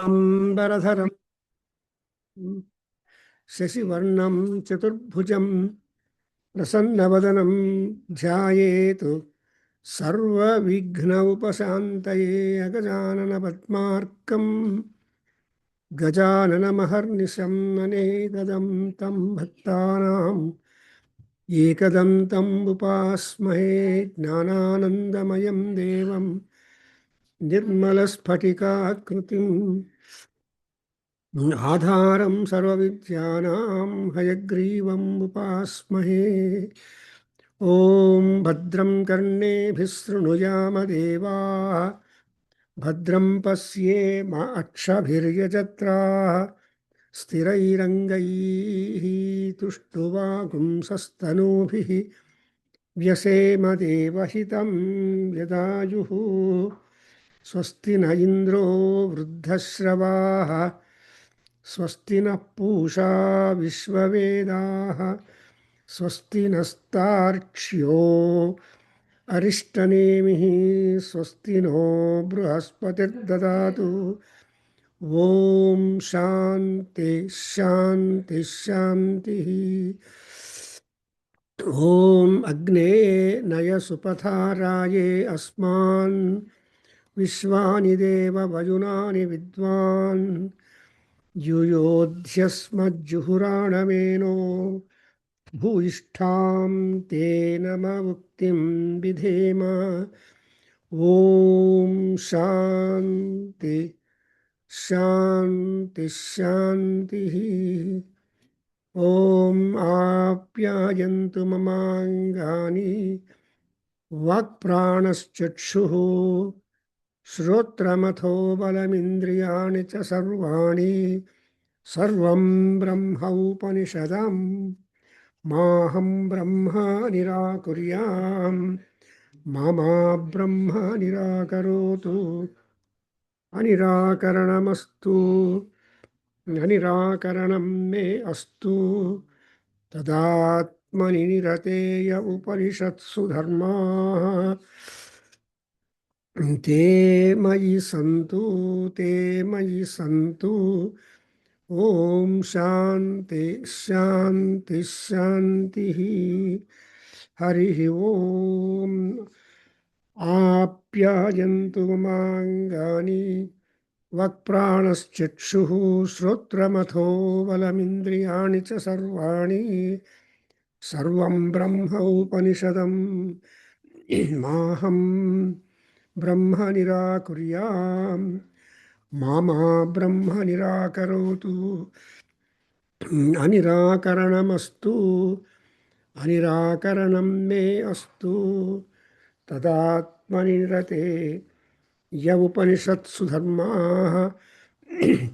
Ambaradharam Shashivarnam Chaturbhujam Prasannavadanam Dhyayetu Sarva Vighna Upasantaye Agajanana Padmarkam Gajanana Maharnisham Anekadam Tam Bhaktanam Ekadam Tam Upasmahe Jnananandamayam Devam Nirmalaspatikakrutim Adharam Sarvavidyanam Hayagrivam Upasmahe Om Bhadram Karnebhih Shrunuyama Deva Bhadram Pasyema Akshabhiryajatraः Stirairangaiः Tuštuvagum Sastanubhih Vyasema Devahitam Yadayuhu Swasti na Indro Vruddhashravah Swasti na Pusha Vishvavedah Swasti nastarcchyo Arishtanemihi Swasti no Bruhaspatir Dadatu Om Shanti Shanti Shanti Om Agne Naya Supatharaye Asman Vishwani Deva Vajunani Vidwan Yuyodhyasmajjuhuranameno Bhuishtham te namavuktim vidhema Om Shanti Shanti Shanti Om Apyayantu mamangani Vakpranaschakshuhu Shrotramatho balamindriyani cha sarvani Sarvam Brahma Upanishadam Maham Brahma Nirakuryam Mama Brahma Nirakarotu Anirakaranamastu Anirakaranam me astu Tadatmani nirateya Upanishatsu dharma Te mayi santu Om Shanti Shanti Shanti Harihi Om Apyayantu mamangani Vakpranaschakshuhu Shrotramatho Balamindriyani cha sarvani Sarvam Brahma Upanishadam Maham Brahma Nirakuryam Mama Brahma Nirakarotu Anirakaranamastu Anirakaranam me astu Tadatmani rate Yavupanishatsu dharmaः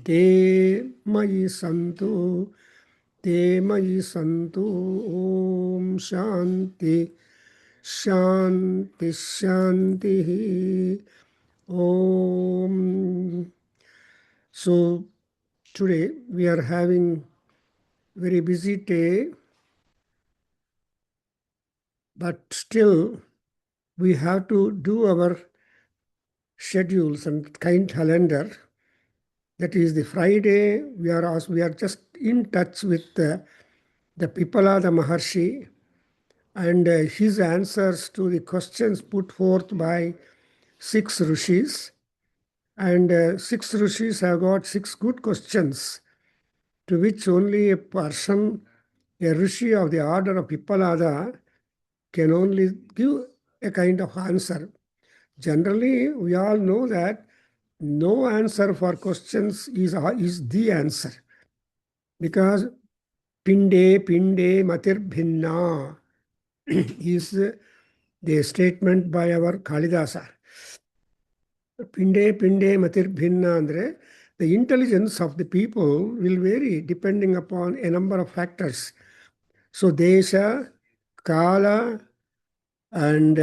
te mayi santu Om Shanti Shanti Shanti Om. So today we are having very busy day, but still we have to do our schedules and kind calendar. That is the Friday. We are just in touch with the Pipala, the Maharshi, and his answers to the questions put forth by 6 rishis. And 6 rishis have got 6 good questions, to which only a rishi of the order of Pippalada, can only give a kind of answer. Generally, we all know that no answer for questions is the answer, because pinde matir bhinna is the statement by our Kalidasa. Pinde matir bhinna andre, the intelligence of the people will vary depending upon a number of factors. So desha, kala, and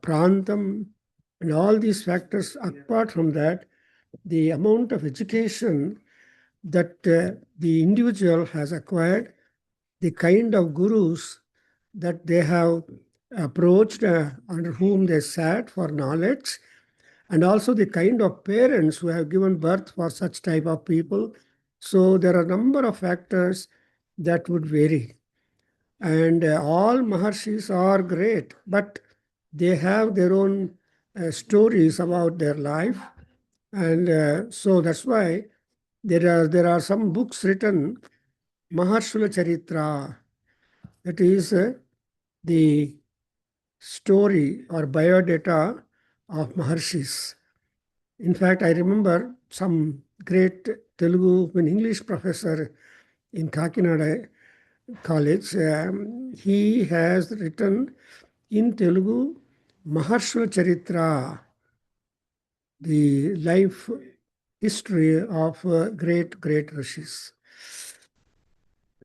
prantam, and all these factors. Apart from that, the amount of education that the individual has acquired, the kind of gurus that they have approached, under whom they sat for knowledge, and also the kind of parents who have given birth for such type of people. So there are a number of factors that would vary. And all Maharshis are great, but they have their own stories about their life. And so that's why there are some books written, Maharshula Charitra, that is the story or biodata of Maharshis. In fact, I remember some great Telugu, an English professor in Kakinada College, he has written in Telugu Maharshula Charitra, the life history of great rishis.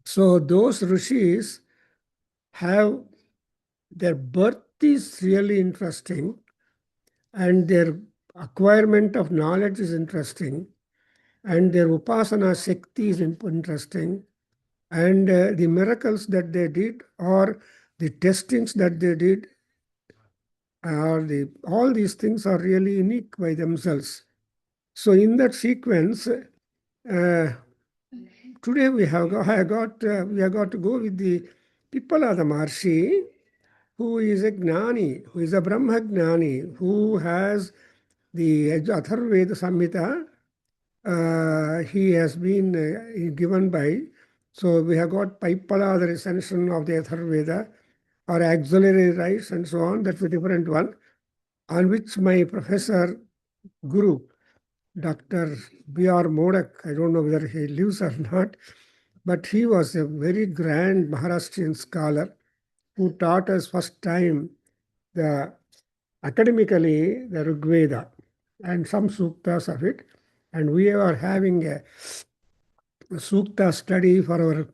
So those rishis have, their birth is really interesting, and their acquirement of knowledge is interesting, and their upasana shakti is interesting, and the miracles that they did, or the testings that they did, all these things are really unique by themselves. So in that sequence, today we have got to go with the Pippalada Maharshi, who is a Gnani, who is a Brahma Gnani, who has the Atharvaveda Samhita. He has been given by. So we have got Pippala, the recension of the Atharvaveda, or auxiliary rights and so on. That's a different one, on which my professor, Guru, Dr. B.R. Modak, I don't know whether he lives or not, but he was a very grand Maharashtrian scholar who taught us first time academically the Rig Veda and some suktas of it. And we are having a sukta study for our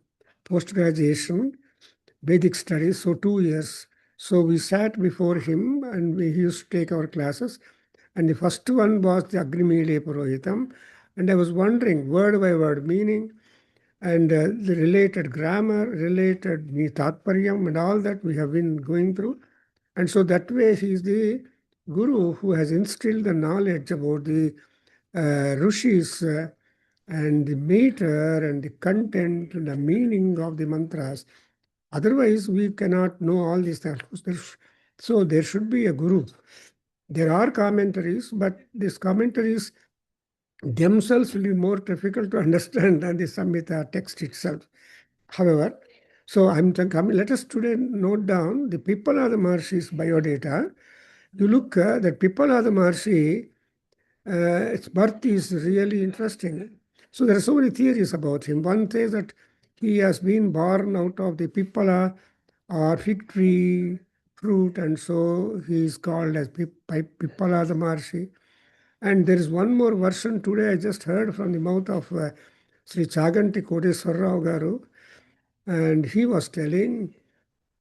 post-graduation, Vedic studies, so 2 years. So we sat before him and we used to take our classes. And the first one was the Agrimile Purohitam. And I was wondering word by word meaning and the related grammar, related Tatparyam, and all that we have been going through. And so that way he is the guru who has instilled the knowledge about the rishis and the meter and the content and the meaning of the mantras. Otherwise, we cannot know all these things. So there should be a guru. There are commentaries, but these commentaries themselves will be more difficult to understand than the Samhita text itself. However, so let us today note down the Pippalada Maharshi's biodata. You look that Pippalada Maharshi, its birth is really interesting. So there are so many theories about him. One says that he has been born out of the Pippala or fig tree fruit, and so he is called as Pippalada Maharshi. And there is one more version today I just heard from the mouth of Sri Chaganti Kodeswarrao, and he was telling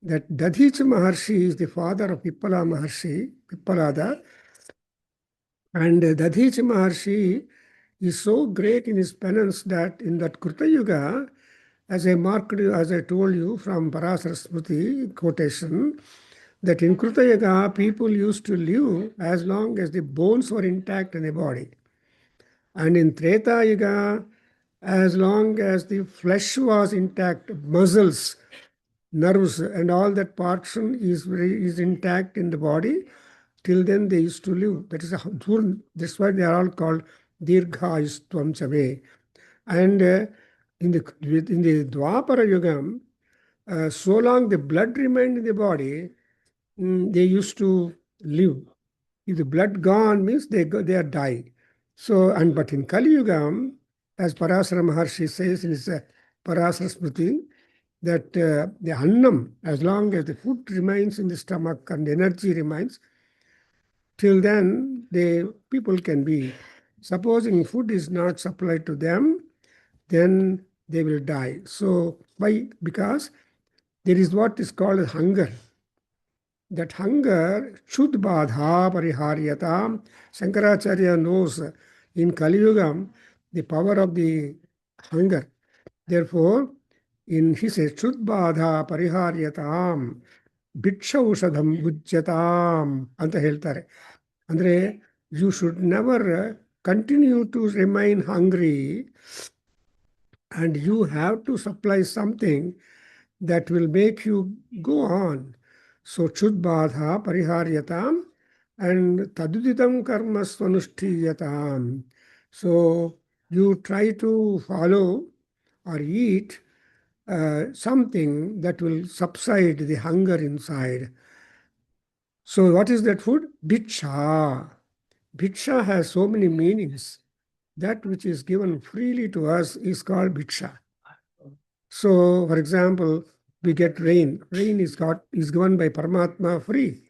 that Dadhicha Maharshi is the father of Pippala Maharshi, Pippalada. And Dadhicha Maharshi is so great in his penance that in that Kruta Yuga, as I told you from Parasara Smriti quotation, that in Kruta Yuga, people used to live as long as the bones were intact in the body. And in Treta Yuga, as long as the flesh was intact, muscles, nerves, and all that portion is intact in the body, till then they used to live. That's why they are all called Dirghayustvam Chave. And in the Dwapara Yugam, so long the blood remained in the body, they used to live. If the blood gone means they are die. So, but in Kali Yugam, as Parasara Maharshi says in his Parasara Smriti, that the annam, as long as the food remains in the stomach and the energy remains, till then the people can be. Supposing food is not supplied to them, then they will die. So why? Because there is what is called hunger. That hunger, Shud Badha Pariharyatam, Shankaracharya knows in Kali Yugam the power of the hunger. Therefore, he says, Shud Badha Pariharyatam, ಭಿಕ್ಷೌಷಧಂ ಭುಜ್ಯತಾಂ ಅಂತ ಹೇಳ್ತಾರೆ. ಅಂದರೆ you should never continue to remain hungry, and you have to supply something that will make you go on. So chudbadha pariharyatam and taduditam karma swanushthiyatam. So you try to follow or eat something that will subside the hunger inside. So what is that food? Bhiksha. Bhiksha has so many meanings. That which is given freely to us is called bhiksha. So, for example, we get rain. Rain is given by Paramatma free.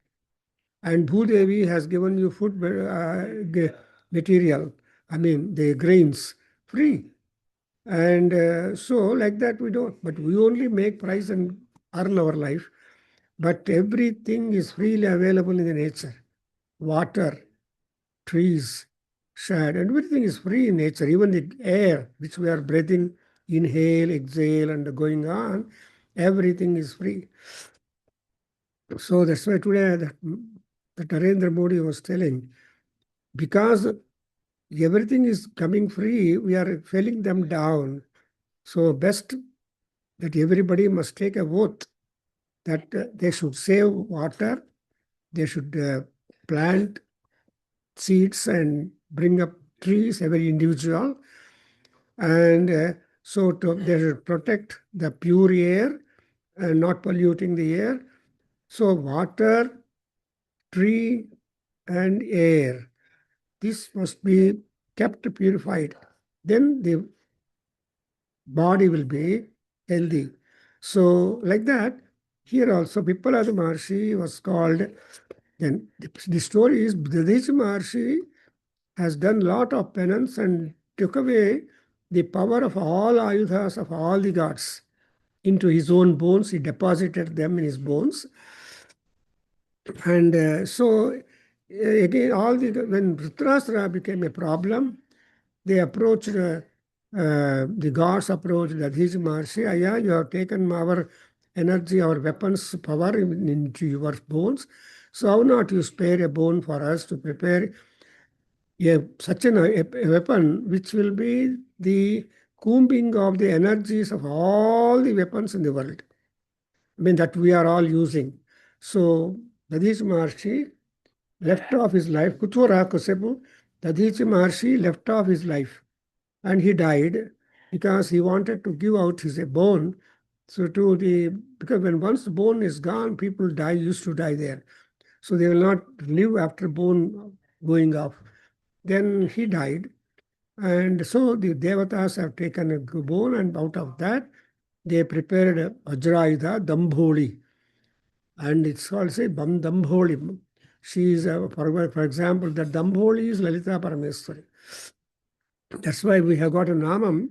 And Bhudevi has given you food material, I mean the grains, free. And so like that we don't. But we only make price and earn our life. But everything is freely available in the nature. Water, trees, shade, and everything is free in nature. Even the air which we are breathing, inhale, exhale, and going on, everything is free. So that's why today that Narendra Modi was telling, because everything is coming free, we are filling them down. So best that everybody must take a oath that they should save water, they should plant seeds and bring up trees, every individual. And they should protect the pure air and not polluting the air. So water, tree, and air, this must be kept purified. Then the body will be healthy. So like that, here also Pippalada Maharshi was called. Then the story is Dadhichi Maharshi has done lot of penance and took away the power of all ayudhas of all the gods into his own bones. He deposited them in his bones. And again, when Dhritarashtra became a problem, they approached, the gods approached Dadhichi Maharshi. Aya, you have taken our energy, our weapons, power into your bones. So how not you spare a bone for us to prepare such a weapon which will be the combing of the energies of all the weapons in the world. I mean, that we are all using. So, Dadhichi Maharshi left off his life. Kuthura Kusepu, Dadhichi Maharshi left off his life. And he died because he wanted to give out his bone. So because when once the bone is gone, people used to die there. So they will not live after bone going off. Then he died. And so the Devatas have taken a bone, and out of that, they prepared a Vajrayudha, Dambholi. And it's called, say, Dambholi. She is, for example, the Dambholi is Lalita Parameswari. That's why we have got a Namam,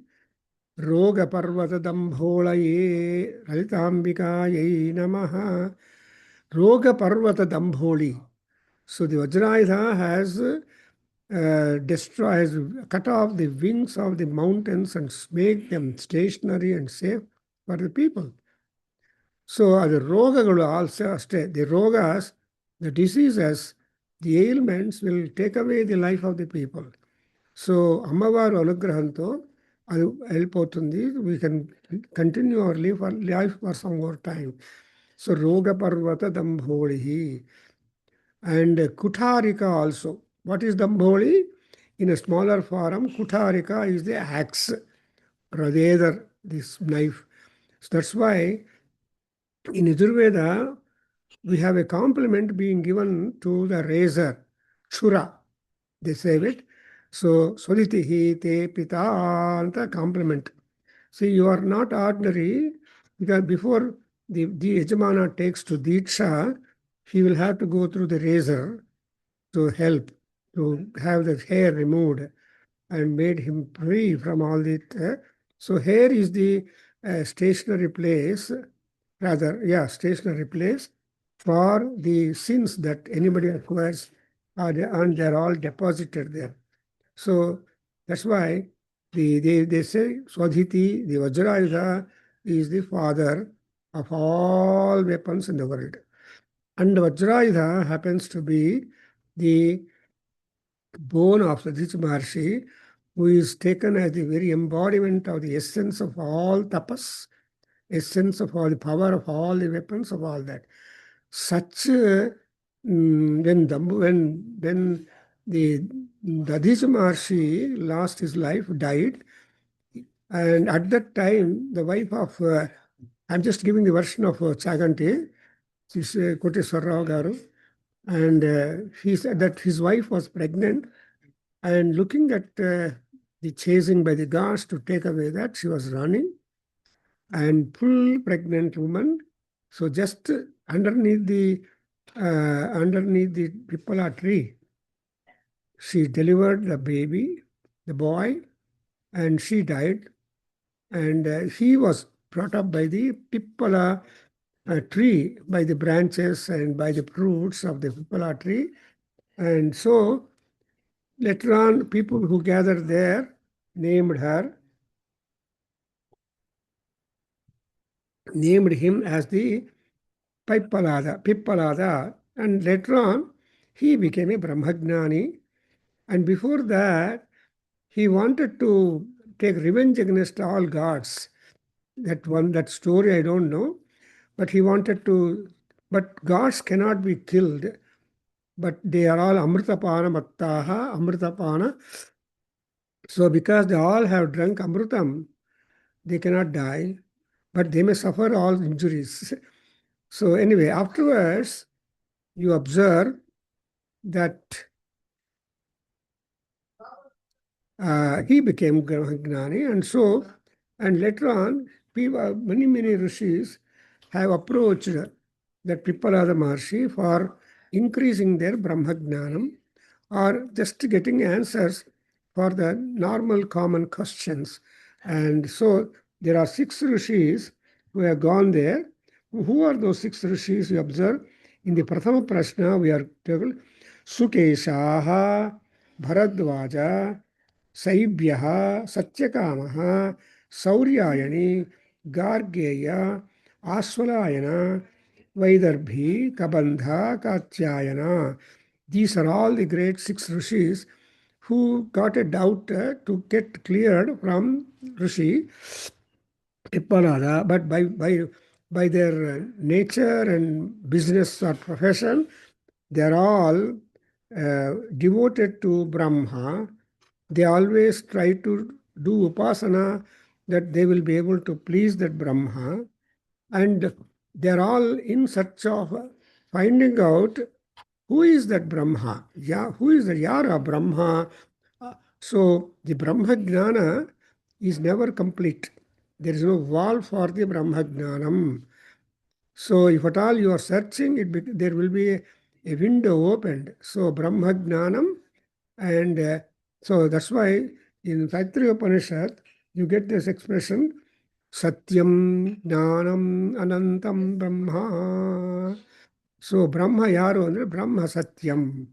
Roga Parvata Dambholaye, Lalitambikaye Namaha, Roga Parvata Dambholi. So the Vajrayudha has has cut off the wings of the mountains and make them stationary and safe for the people. So the ರೋಗಗಳು also ಅಷ್ಟೇ. The rogas, the diseases, the ailments will take away the life of the people. So అమ్మవారు అనుగ్రహంతో అది వెళ్ళిపోతుంది. We can continue our life for some more time. So roga parvata dambholihi. And Kutharika also. What is Dambholi? In a smaller form, Kutharika is the axe, rather this knife. So that's why in Yajurveda, we have a compliment being given to the razor, Shura. They say it. So, Soditihi te pita, anta compliment. See, you are not ordinary, because before the Yajamana takes to Diksha, he will have to go through the razor to help, to have the hair removed and made him free from all the. So hair is the stationary place, stationary place for the sins that anybody acquires, and they're all deposited there. So that's why they say Swadhiti, the Vajrayudha, is the father of all weapons in the world. And Vajrayudha happens to be the bone of Sadhis Maharshi, who is taken as the very embodiment of the essence of all tapas, essence of all the power of all the weapons of all that. Such when the Dadhisha Maharshi lost his life, died, and at that time the wife of I'm just giving the version of Chaganti, she's Koteswara Garu, and he said that his wife was pregnant, and looking at the chasing by the guards to take away that, she was running, and full pregnant woman. So just underneath the pipala tree, she delivered the baby, the boy, and she died. And he was brought up by the pipala tree, by the branches and by the roots of the pipala tree. And so later on, people who gathered there named him as the Pippalada, and later on he became a Brahmagnani. And before that, he wanted to take revenge against all gods. That story I don't know, but he wanted to. But gods cannot be killed. But they are all Amritapana Bhaktaha, Amritapana. So because they all have drunk Amritam, they cannot die, but they may suffer all injuries. So anyway, afterwards, you observe that he became Gnani, and later on, many rishis have approached that Pippalada Maharshi for increasing their Brahmagnanam or just getting answers for the normal common questions. And so there are 6 rishis who have gone there. Who are those 6 rishis we observe? In the Prathama Prashna, we are told Sukeshaha, Bharadvaja, Saibhyaha, Satyakamaha, Sauryayani, Gargeya, Aswalayana, Vaidarbhi, Kabandha, Katyayana. These are all the great 6 rishis who got a doubt to get cleared from Rishi Pippalada, but by their nature and business or profession, they are all devoted to Brahma. They always try to do upasana that they will be able to please that Brahma. And they are all in search of finding out who is that Brahma. Yeah, who is the Yara Brahma? So the Brahma Jnana is never complete. There is no wall for the Brahma Jnanam. So if at all you are searching, there will be a window opened. So Brahma Jnanam, and so that's why in Taittiriya Upanishad, you get this expression, Satyam Jnanam Anantam Brahma. So Brahma yaru andre Brahma Satyam.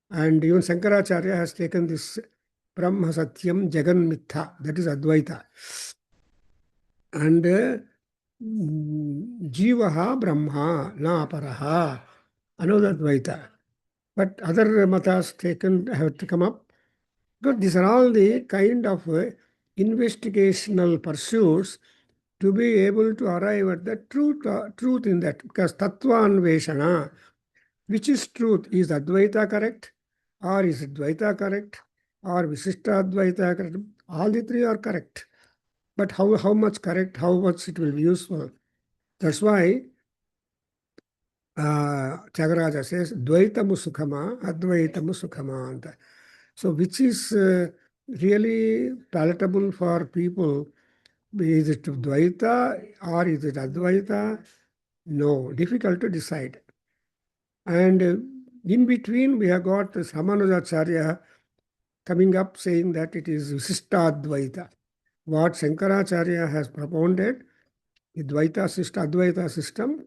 And even Shankaracharya has taken this Brahma Satyam Jagan Mitha, that is Advaita. And Jivaha Brahma, na Aparaha, another Advaita. But other matas have to come up. But these are all the kind of investigational pursuits to be able to arrive at the truth in that. Because Tattva Anveshana, which is truth? Is Advaita correct? Or is Dvaita correct? Or Visishta Advaita correct? All the 3 are correct. But how much correct, how much it will be useful? That's why Tyagaraja says, Dvaitamu Sukhama, Advaitamu Sukhama. So which is really palatable for people? Is it Dvaita or is it Advaita? No, difficult to decide. And in between, we have got Ramanujacharya coming up saying that it is Visishtadvaita. What Shankaracharya has propounded, the Advaita system,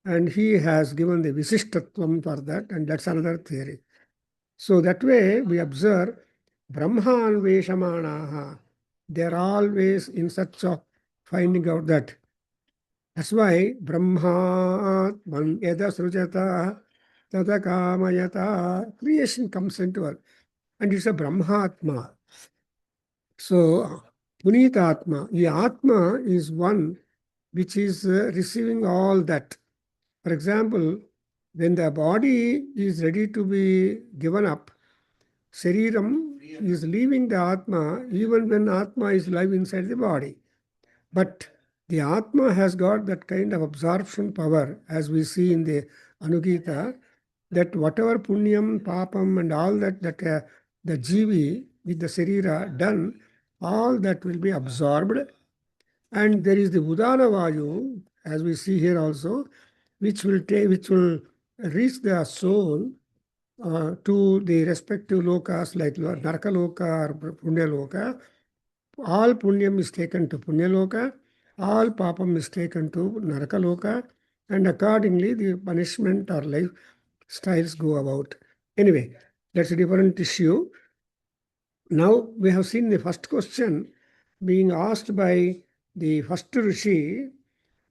and he has given the Visishtatvam for that, and that's another theory. So that way we observe Brahma Anveshamanaha. They are always in search of finding out that. That's why Brahma Yada Srujata Tada Kamayata. Creation comes into her. And it's a Brahmatma. So, Punita Atma. The Atma is one which is receiving all that. For example, when the body is ready to be given up, Shariram is leaving the Atma even when Atma is alive inside the body. But the Atma has got that kind of absorption power, as we see in the Anugita, that whatever punyam, papam, and all that the jivi with the Sarira done, all that will be absorbed. And there is the Udana Vayu, as we see here also, which will reach the soul to the respective lokas like Naraka Loka or Punya Loka. All punyam is taken to Punya Loka, all papam is taken to Naraka Loka, and accordingly the punishment or life styles go about. Anyway, that's a different issue. Now we have seen the first question being asked by the first Rishi,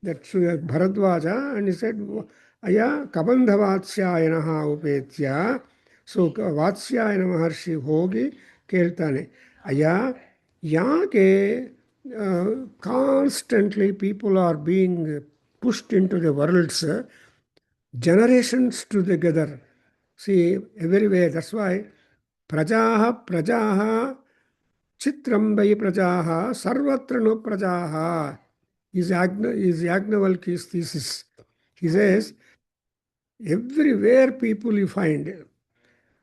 that Bharadwaja, and he said, Aya Kabandha Vatsyayanaha Upetya. So Vatsyayana Maharshi Hogi Keltane. Aya Yake constantly people are being pushed into the worlds, generations together. See, everywhere. That's why Prajaha Chitram vai Prajaha Sarvatra no Prajaha is Yagnavalki's thesis. He says, everywhere people you find,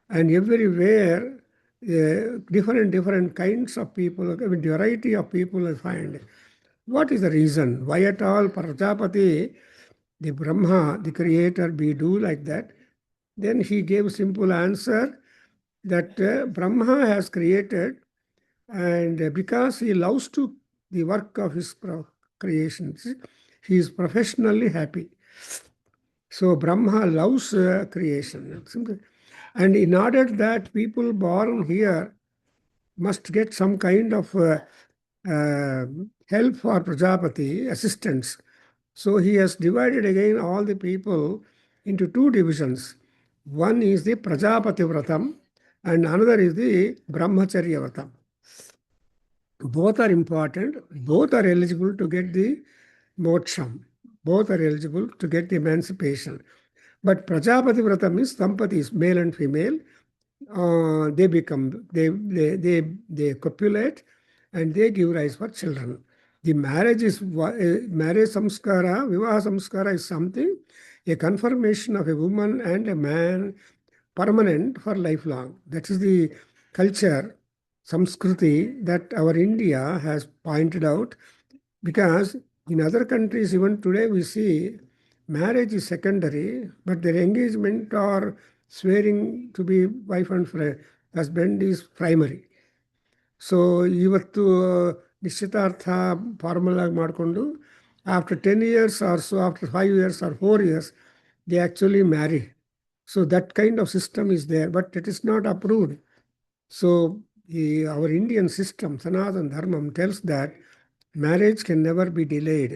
and everywhere different kinds of people, I mean, variety of people you find. What is the reason? Why at all Prajapati, the Brahma, the creator, be do like that? Then he gave simple answer that Brahma has created, and because he loves to the work of his creations, he is professionally happy. So Brahma loves creation. And in order that people born here must get some kind of help for Prajapati, assistance. So he has divided again all the people into two divisions. One is the Prajapati Vratam and another is the Brahmacharya Vratam. Both are important. Both are eligible to get the moksham. Both are eligible to get the emancipation. But Prajapati Vratam is Sampatis, male and female. They copulate and they give rise for children. The marriage samskara, vivaha samskara is something, a confirmation of a woman and a man, permanent for lifelong. That is the culture, samskruti, that our India has pointed out, because in other countries, even today, we see marriage is secondary, but their engagement or swearing to be wife and husband is primary. So ಇವತ್ತು ನಿಶ್ಚಿತಾರ್ಥ formal ಆಗಿ ಮಾಡಿಕೊಂಡು after 10 years or so, after 5 years or 4 years, they actually marry. So that kind of system is there, but it is not approved. So our Indian system, Sanatana Dharmam, tells that marriage can never be delayed.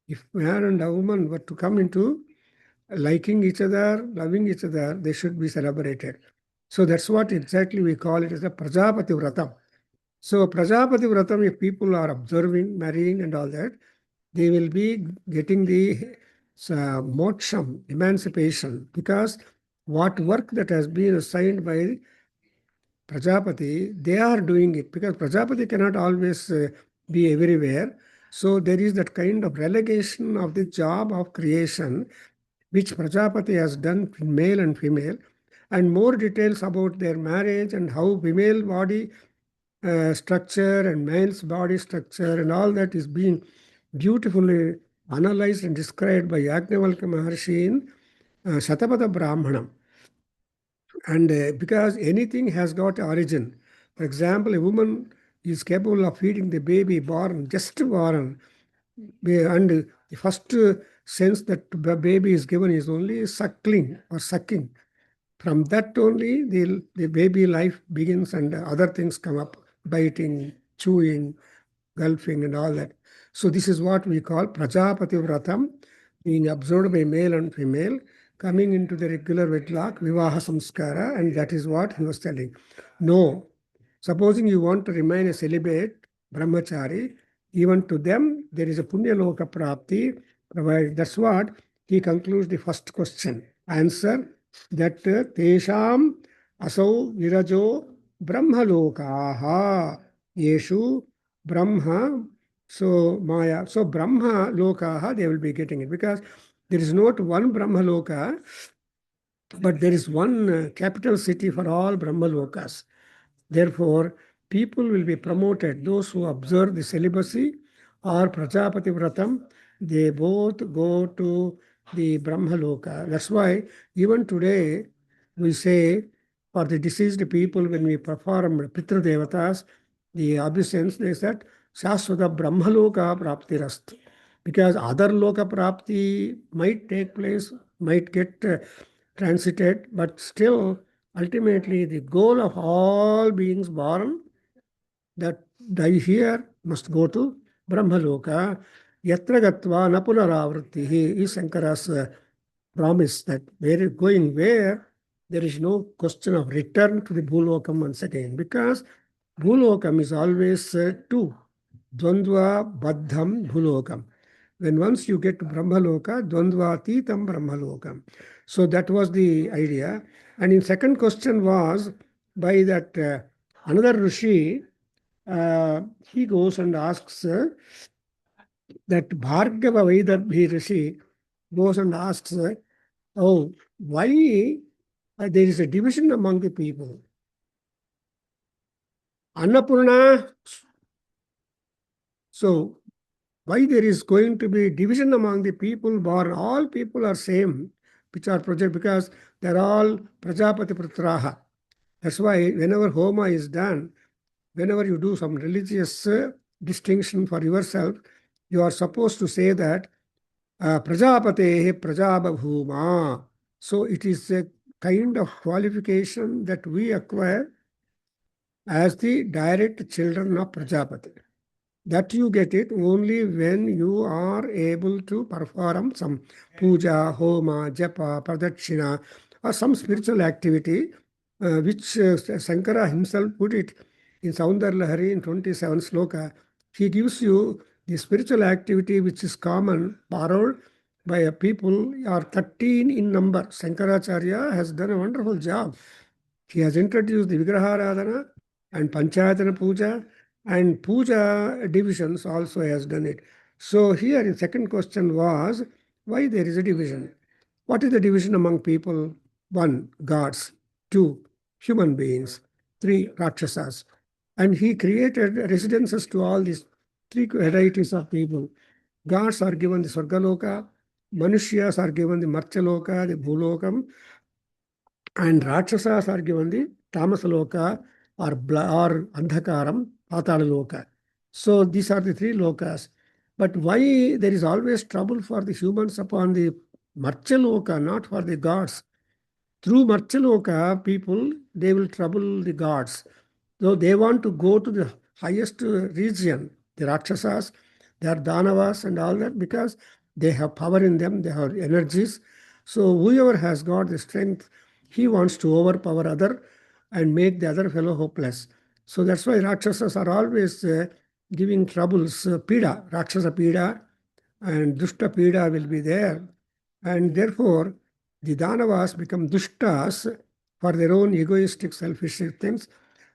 If man and a woman were to come into liking each other, loving each other, they should be celebrated. So that's what exactly we call it as a Prajapati Vratam. So Prajapati Vratam, if people are observing, marrying and all that, they will be getting the moksham, emancipation, because what work that has been assigned by Prajapati, they are doing it, because Prajapati cannot always be everywhere. So there is that kind of relegation of the job of creation, which Prajapati has done in male and female, and more details about their marriage and how female body structure and male's body structure and all that is being beautifully analyzed and described by Yajnavalkya Maharshi in Shatapada Brahmanam. And because anything has got origin. For example, a woman is capable of feeding the baby just born, and the first sense that the baby is given is only suckling or sucking. From that only the baby life begins and other things come up, biting, chewing, gulping and all that. So this is what we call Prajapati Vratam, being observed by male and female, coming into the regular wedlock, vivaha samskara, and that is what he was telling. No, supposing you want to remain a celibate, brahmachari, even to them there is a punya loka prapti provided. That's what he concludes the first question. Answer that tesham asau virajo brahmalokaha yeshu brahma. So Maya, so Brahma Lokaha, they will be getting it because there is not one Brahma Loka, but there is one capital city for all Brahma Lokas. Therefore, people will be promoted. Those who observe the celibacy or Prajapati Vratam, they both go to the Brahma Loka. That's why even today we say for the deceased people when we perform Pitra Devatas, the obeisance, they said, Shaswata Brahmaloka Praptirast. Because other Loka Prapti might take place, might get transited, but still, ultimately, the goal of all beings born that die here must go to Brahmaloka. Yatra gatva na punaravritti is Shankara's promise that where is going where, there is no question of return to the Bhulokam once again, because Bhulokam is always two. Dvandva Baddham Bhulokam. When once you get to Brahmaloka, Dvandva Titam Brahmalokam. So that was the idea. And in second question was by that another Rishi, he goes and asks that Bhargava Vaidarbhi Rishi goes and asks, oh, why there is a division among the people? Annapurna, so why there is going to be division among the people born? All people are same, which are project, because they're all Prajapati Putraha. That's why whenever Homa is done, whenever you do some religious distinction for yourself, you are supposed to say that Prajapate Prajabhuma. So it is a kind of qualification that we acquire as the direct children of Prajapati. That you get it only when you are able to perform some puja, homa, japa, pradakshina, or some spiritual activity, which Shankara himself put it in Saundar Lahari in 27 sloka. He gives you the spiritual activity which is common, borrowed by a people, are 13 in number. Shankaracharya has done a wonderful job. He has introduced the Vigraharadhana and Panchayatana Puja, and Puja divisions also has done it. So here in second question was, why there is a division? What is the division among people? One, gods. Two, human beings. Three, Rakshasas. And he created residences to all these three varieties of people. Gods are given the Swargaloka, Manushyas are given the Marchaloka, the Bhulokam, and Rakshasas are given the Tamasaloka or Andhakaram, Patalaloka. So these are the three lokas. But why there is always trouble for the humans upon the Marchaloka, not for the gods? Through Marchaloka, people, they will trouble the gods. So they want to go to the highest region, the Rakshasas, they are Danavas and all that, because they have power in them, they have energies. So whoever has got the strength, he wants to overpower other and make the other fellow hopeless. So that's why Rakshasas are always giving troubles, Pida, Rakshasa Pida and Dushta Pida will be there. And therefore, the Danavas become Dushtas for their own egoistic, selfish things.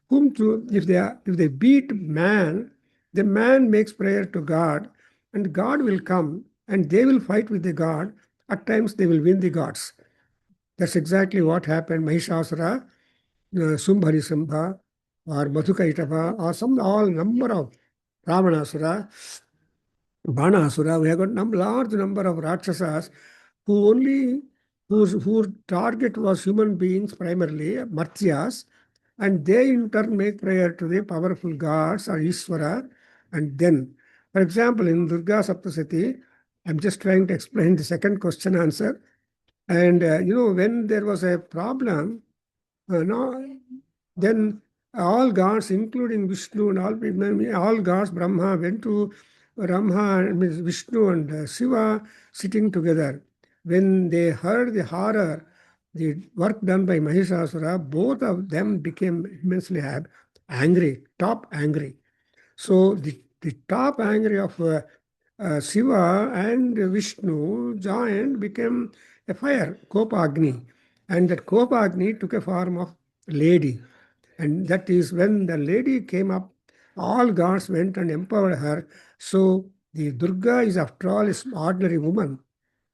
Whom to, if they beat man, the man makes prayer to God, and God will come and they will fight with the God. At times they will win the gods. That's exactly what happened. Mahishasura, Sumbharisambha, or Madhukaitava, or some all number of Ravanasura, Banasura. We have got large number of Rakshasas who only whose target was human beings primarily, Martyas, and they in turn make prayer to the powerful gods or Ishvara. And then, for example, in Durga Saptasati, I'm just trying to explain the second question answer. And when there was a problem, no, then all gods, including Vishnu and all people, all gods, Brahma went to Brahma, means Vishnu and Shiva sitting together. when they heard the horror, the work done by Mahishasura, both of them became immensely angry, top angry. So the top angry of Shiva and Vishnu joined, became a fire, Kopagni. And that Kopagni took a form of lady. And that is when the lady came up, all gods went and empowered her. So the Durga is, after all, is ordinary woman,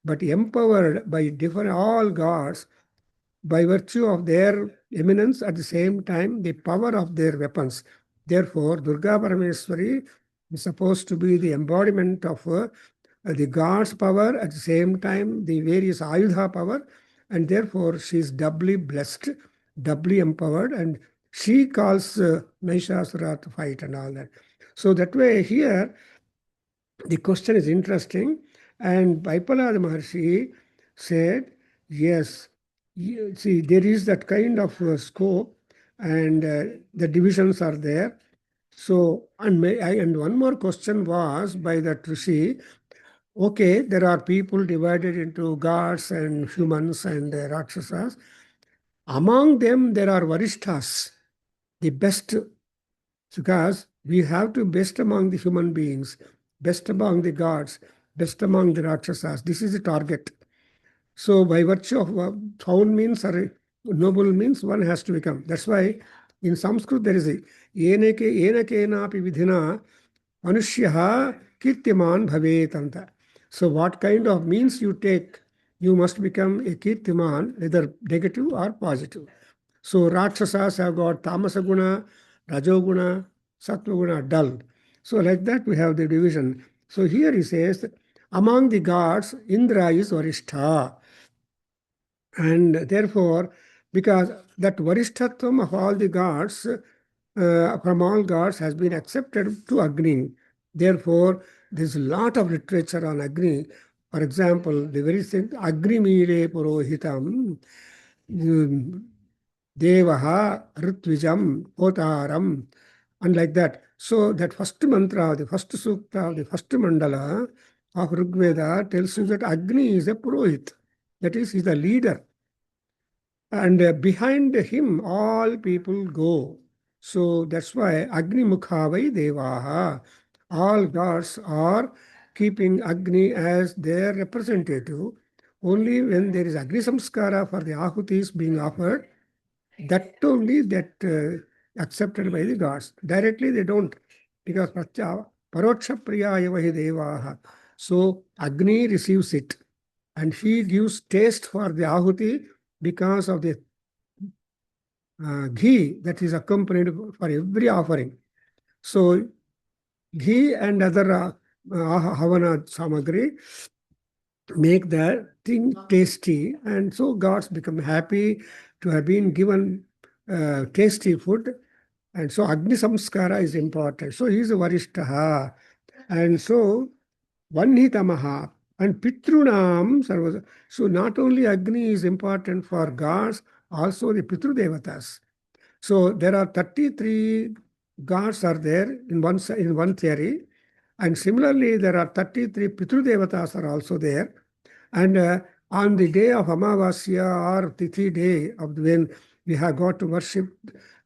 but empowered by different all gods by virtue of their eminence, at the same time the power of their weapons. Therefore, Durga Parameswari is supposed to be the embodiment of the God's power, at the same time the various Ayudha power, and therefore she is doubly blessed, doubly empowered, and she calls Mahishasura to fight and all that. So that way here, the question is interesting, and Baipalada Maharshi said, yes, see, there is that kind of scope, and the divisions are there. So, and one more question was by that Rishi, okay, there are people divided into gods and humans and Rakshasas. Among them, there are Varishthas, the best, because we have to best among the human beings, best among the gods, best among the Rakshasas. This is the target. So by virtue of sound means or noble means, one has to become. That's why in Sanskrit there is a enakenapi vidhina manushyaha kirtiman bhavetanta. So what kind of means you take, you must become a kirtiman, either negative or positive. So Rakshasas have got tamasa guna, rajoguna, sattva dull. So like that we have the division. So here he says, among the gods, Indra is Varishtha. And therefore, because that Varishtatvam of all the gods, from all gods, has been accepted to Agni. Therefore, there's a lot of literature on Agni. For example, the very thing, Agni Mire Purohitam, Devaha, Ritvijam, Otaram, and like that. So that first mantra, the first sukta, the first mandala of Rigveda tells you that Agni is a Purohit. That is, he's the leader. And behind him, all people go. So that's why Agni Mukhavai Devaha. All gods are keeping Agni as their representative. Only when there is Agni Samskara for the Ahutis being offered, that only that accepted by the gods. Directly they don't, because Paroksha Priyaya Vahi Devaha. So Agni receives it, and he gives taste for the Ahuti because of the ghee that is accompanied for every offering. So ghee and other Havana Samagri make the thing tasty, and so gods become happy to have been given tasty food. And so Agni Samskara is important. So he is a Varishtaha. And so Vanhitamaha and Pitrunam Sarvasa. So not only Agni is important for gods, also the Pitru Devatas. So there are 33 gods are there in one theory. And similarly, there are 33 Pitru Devatas are also there. And on the day of Amavasya or Tithi day of when we have got to worship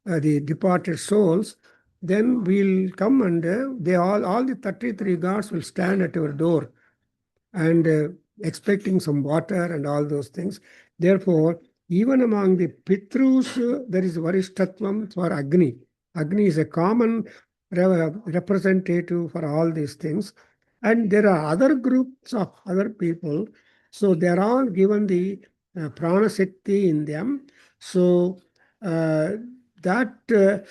the departed souls, then we'll come and all the 33 gods will stand at your door and expecting some water and all those things. Therefore, even among the Pitrus, there is Varishtatvam for Agni. Agni is a common representative for all these things. And there are other groups of other people. So they are all given the prana shakti in them. So that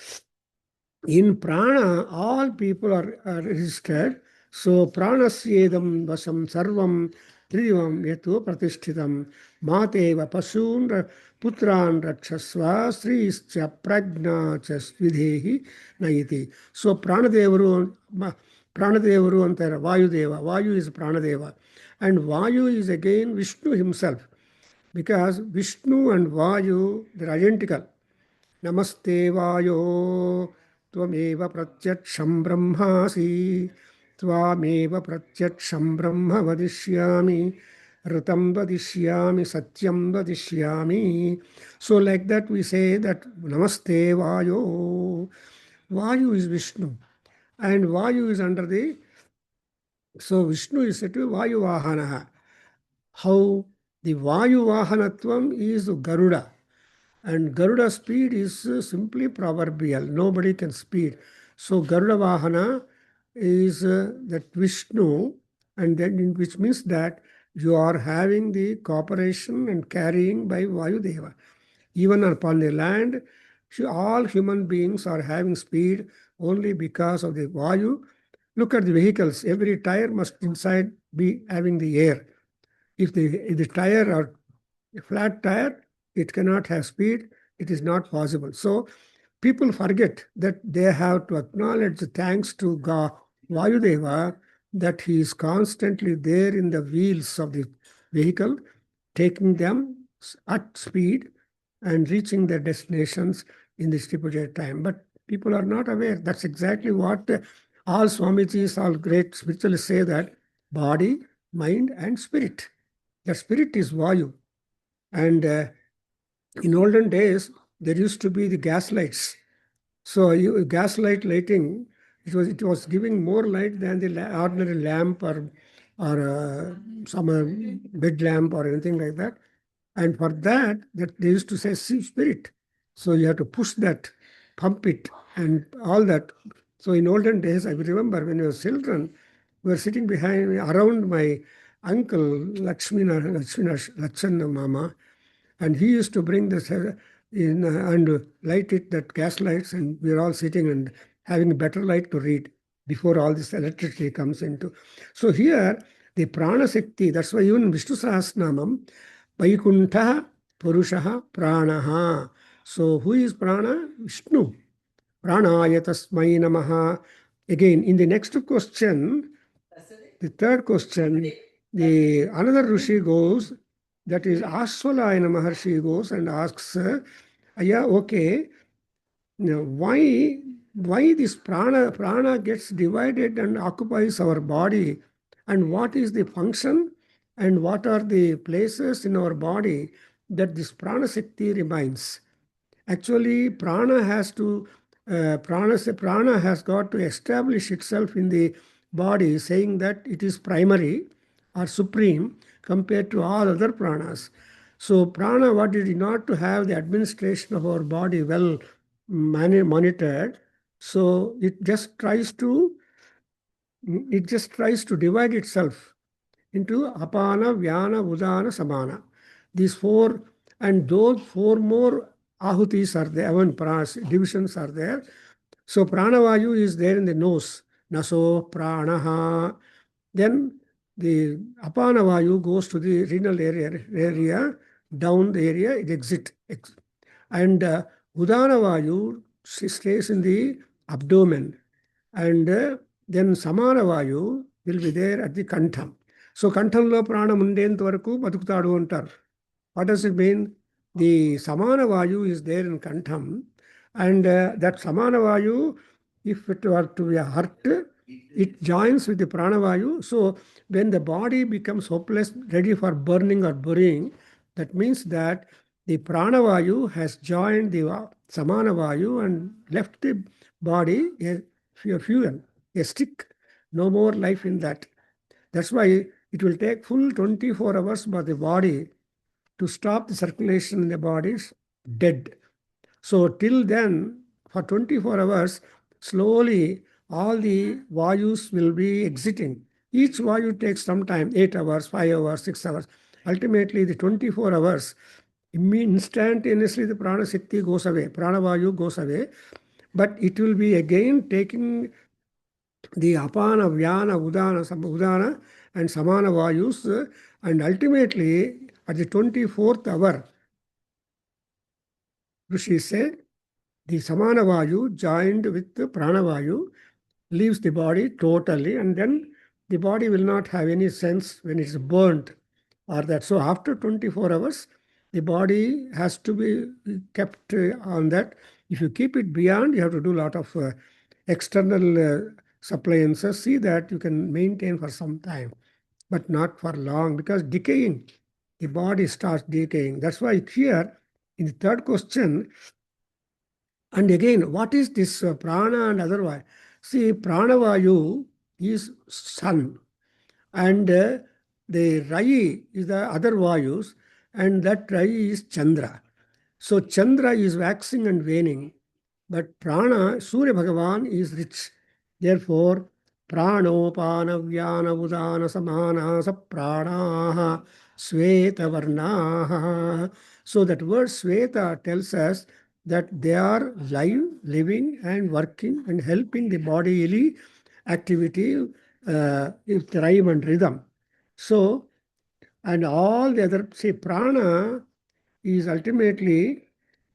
in prana, all people are registered. So pranasyedam vasam sarvam tridivam yetu pratishthitam mateva pasun putran rakshasva srischa prajna cha svidhehi nayiti. So pranadevaru antar Vayudeva. Vayu is pranadeva. And Vayu is again Vishnu himself. Because Vishnu and Vayu, they are identical. Namaste Vayo Tvameva Pratyaksham Brahmasi Tvameva Pratyaksham Brahma Vadishyami Ritam vadishyami, Satyam vadishyami. So like that we say that Namaste Vayo. Vayu is Vishnu. And Vayu is under the, so Vishnu is said to be Vayu Vahana. How the Vayu Vahanatvam is Garuda. And Garuda speed is simply proverbial. Nobody can speed. So Garuda Vahana is that Vishnu, and then which means that you are having the cooperation and carrying by Vayudeva. Even upon the land, all human beings are having speed only because of the Vayu. Look at the vehicles. Every tire must inside be having the air. If the tire are a flat tire, it cannot have speed. It is not possible. So people forget that they have to acknowledge thanks to God, Vayudeva, that he is constantly there in the wheels of the vehicle, taking them at speed and reaching their destinations in the stipulated time. But people are not aware. That's exactly what all Swamijis, all great spiritualists say, that body, mind, and spirit. The spirit is Vayu. And in olden days, there used to be the gas lights. So gaslight lighting, it was giving more light than the ordinary lamp or some bed lamp or anything like that. And for that they used to say spirit. So you have to push that, pump it, and all that. So in olden days, I remember when we were children, we were sitting around my uncle Lachan Mama, and he used to bring this in and light it, that gas lights, and we are all sitting and having a better light to read before all this electricity comes into. So here, the prana shakti, that's why even Vishnu Sahasranamam, Vaikuntha Purushaha Pranaha. So who is prana? Vishnu. Pranaya tasmai namaha. Again, in the next question, the third question, the another Rishi goes, that is Ashwalayana Maharshi goes and asks, yeah, okay, now why this prana gets divided and occupies our body, and what is the function and what are the places in our body that this prana shakti remains? Actually, prana has got to establish itself in the body, saying that it is primary or supreme compared to all other pranas. So prana, what it is not to have the administration of our body well monitored. So it just tries to divide itself into apana, vyana, udana, samana. These four, and those four more ahutis are there, even divisions are there. So pranavayu is there in the nose, naso pranaha. Then the apanavayu goes to the renal area, down the area, it exit. And udanavayu stays in the abdomen. And then samanavayu will be there at the kantham. So కంఠంలో ప్రాణం ఉండేంత వరకు బతుకుతాడు అంటారు. What does it mean? The samana vayu is there in kantham, and that samana vayu, if it were to be hurt, it joins with the prana vayu. So when the body becomes hopeless, ready for burning or burying, that means that the prana vayu has joined the samana vayu and left the body a fuel, a stick. No more life in that. That's why it will take full 24 hours for the body to stop the circulation in the body is dead. So till then, for 24 hours, slowly all the vayus will be exiting. Each vayu takes some time, 8 hours, 5 hours, 6 hours. Ultimately, the 24 hours, instantaneously the prana shakti goes away, prana vayu goes away, but it will be again taking the apana, vyana, udana and samana vayus, and ultimately at the 24th hour, Rishi said, the samana vayu joined with the prana vayu leaves the body totally, and then the body will not have any sense when it's burnt or that. So after 24 hours, the body has to be kept on that. If you keep it beyond, you have to do a lot of external appliances. See that you can maintain for some time. but not for long, because decaying, the body starts decaying. That's why here in the third question, and again, what is this prana and otherwise? See, pranavayu is sun, and the Rai is the other Vayus, and that Rai is Chandra. So Chandra is waxing and waning, but Prana, Surya Bhagavan is rich. Therefore, Pranopana Vyana Udana Samana Sapranaha Sveta Varnaha. So that word Sveta tells us that they are live, living, and working and helping the bodily activity with rhyme and rhythm. So, and all the other, say, prana is ultimately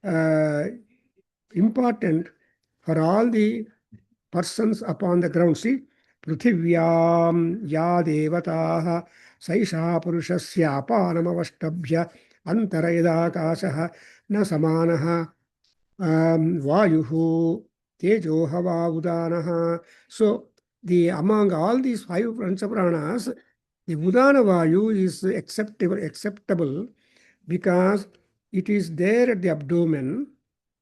uh, important for all the persons upon the ground. See, Pruthivyam ya devataha saisha purushasya apanamavashtabhya antarayadakasah na samanaha Vayuhu, Tejo, Hava, Udanaha. So, among all these five Panchapranas, the Udana Vayu is acceptable because it is there at the abdomen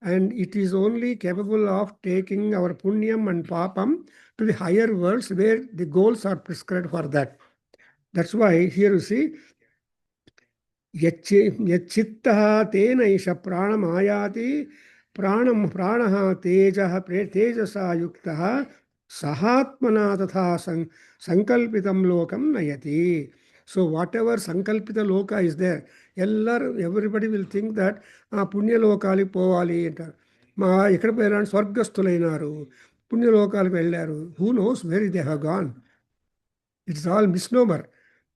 and it is only capable of taking our punyam and papam to the higher worlds where the goals are prescribed for that. That's why here you see यच्चित्तः तेन ईश प्राणमायाति प्राणः तेजः तेजसा युक्तः सहात्मना तथा संकल्पितं लोकं नयति. So whatever sankalpita loka is there, everybody will think that పుణ్యలోకాలి పోవాలి అంటారు. మా ఎక్కడ పోయినా స్వర్గస్థులైనారు, పుణ్యలోకాలకు వెళ్ళారు. Who knows where they have gone? It's all misnomer.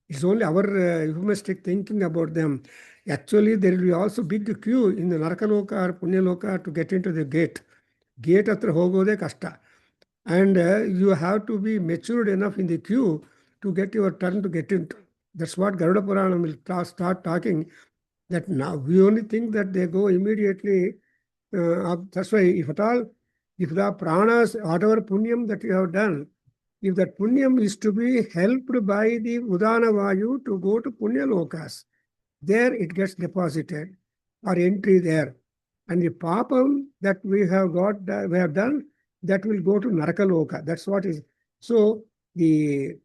It's only our euphemistic thinking about them. Actually, there will be also big queue in the Narakaloka or Punyaloka to get into the gate. Gate atra hogode kasta. And you have to be matured enough in the queue to get your turn to get into. That's what Garuda Purana will start talking. That now we only think that they go immediately. That's why if at all, if the pranas, whatever punyam that you have done, if that punyam is to be helped by the Udana Vayu to go to Punya Lokas, there it gets deposited or entry there. And the papam that we have done, that will go to Naraka Loka. That's what is. So the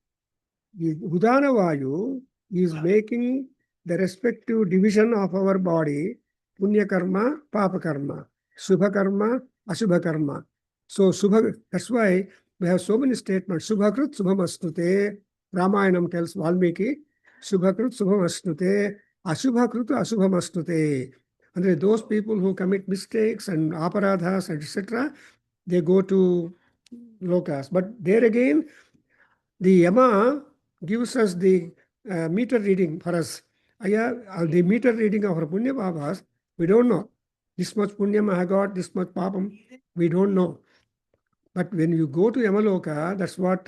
Udana Vayu is making the respective division of our body, Punya Karma, Papa Karma, Subha Karma, Asubha Karma. So that's why we have so many statements. Subhakrit Subhamastute, Ramayanam tells Valmiki, Subhakrit Subhamastute, Asubhakrit Asubhamastute. And those people who commit mistakes and aparadhas, etc., they go to lokas. But there again, the Yama gives us the meter reading for us. The meter reading of our Punya Babas, we don't know. This much Punyam I got, this much Papam, we don't know. But when you go to Yamaloka, that's what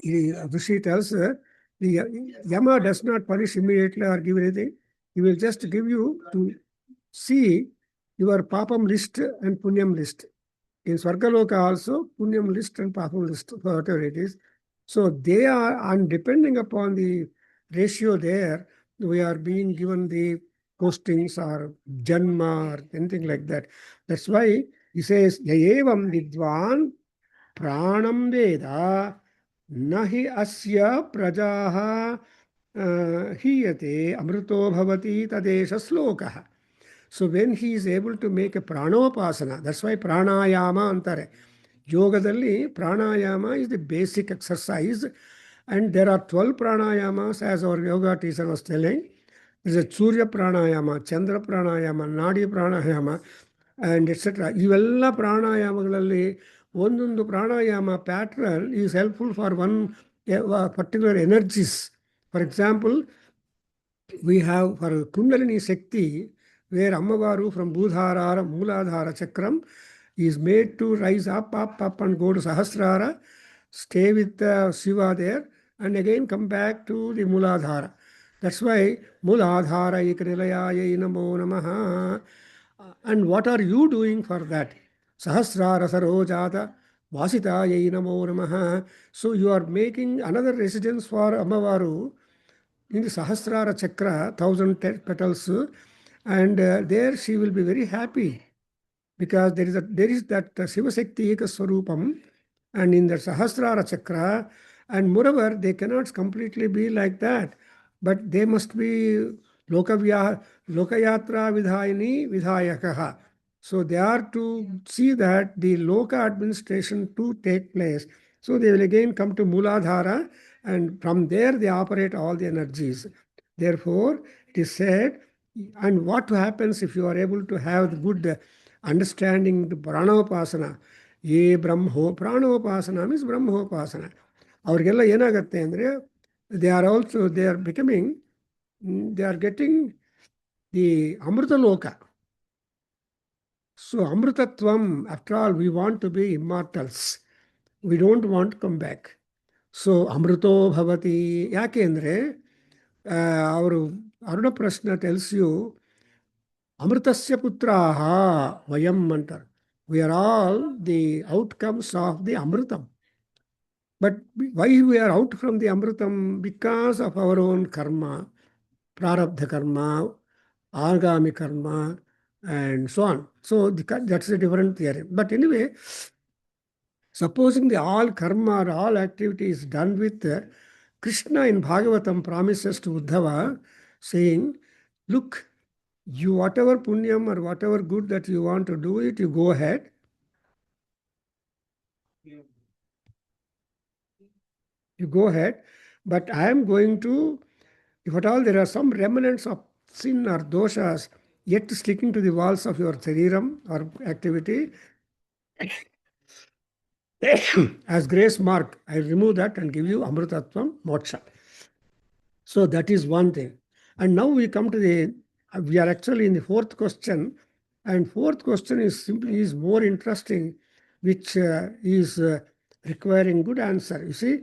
Rishi tells, the Yama does not punish immediately or give anything. He will just give you to see your Papam list and Punyam list. In Swargaloka also, Punyam list and Papam list, whatever it is. So they are, and depending upon the ratio there, we are being given the postings or janma or anything like that. That's why he says, Yayevam vidvan pranam veda nahi asya prajaha hiyate amrito bhavati tadesha slokaha. So when he is able to make a pranopasana, that's why pranayama antare. Yogadalli pranayama is the basic exercise, and there are 12 pranayamas as our yoga teacher was telling. There is a Surya pranayama, Chandra pranayama, Nadi pranayama, and etc. ಇವೆಲ್ಲ ಪ್ರಾಣಾಯಾಮಗಳಲ್ಲಿ ಒಂದೊಂದು ಪ್ರಾಣಾಯಾಮ pattern is helpful for one particular energies. For example, we have for Kundalini Shakti, where Ammavaru from Budharara, Mooladhara Chakram is made to rise up, and go to Sahasrara, stay with Shiva there, and again come back to the Mooladhara. That's why Mooladhara Ikrilayaya Namo Namaha. And what are you doing for that? Sahasrara Sarojata Vasitayai namo namaha. So you are making another residence for Amavaru in the Sahasrara Chakra, 1,000 petals, and there she will be very happy because there is that Shiva Shakti Eka Swarupam, and in the Sahasrara Chakra, and moreover, they cannot completely be like that, but they must be Lokayatra Vidhayini Vidhayakaha. So they are to see that the Loka administration to take place. So they will again come to Muladhara, and from there they operate all the energies. Therefore, it is said, and what happens if you are able to have the good understanding the Pranopasana? Ye Brahmo, Pranopasana means Brahmopasana. ಅವ್ರಿಗೆಲ್ಲ ಏನಾಗುತ್ತೆ ಅಂದರೆ they are becoming, they are getting the Amrita Loka. So Amritatvam, after all, we want to be immortals. We don't want to come back. So Amrito Bhavati, ಯಾಕೆ ಅಂದರೆ ಅವರು ಅರುಣ ಪ್ರಶ್ನ tells you, Amritasya putraha vayam antar. We are all the outcomes of the Amritam. But why we are out from the Amritam? Because of our own karma, prarabdha karma, agami karma, and so on. So that's a different theory. But anyway, supposing the all karma or all activity is done with Krishna in Bhagavatam promises to Uddhava, saying, look, you whatever punyam or whatever good that you want to do it, you go ahead. You go ahead, but I am going to, if at all there are some remnants of sin or doshas yet sticking to the walls of your shariram or activity, as grace mark, I remove that and give you Amritatvam Moksha. So that is one thing. And now we come to we are actually in the fourth question, and fourth question is more interesting, which is requiring good answer. You see,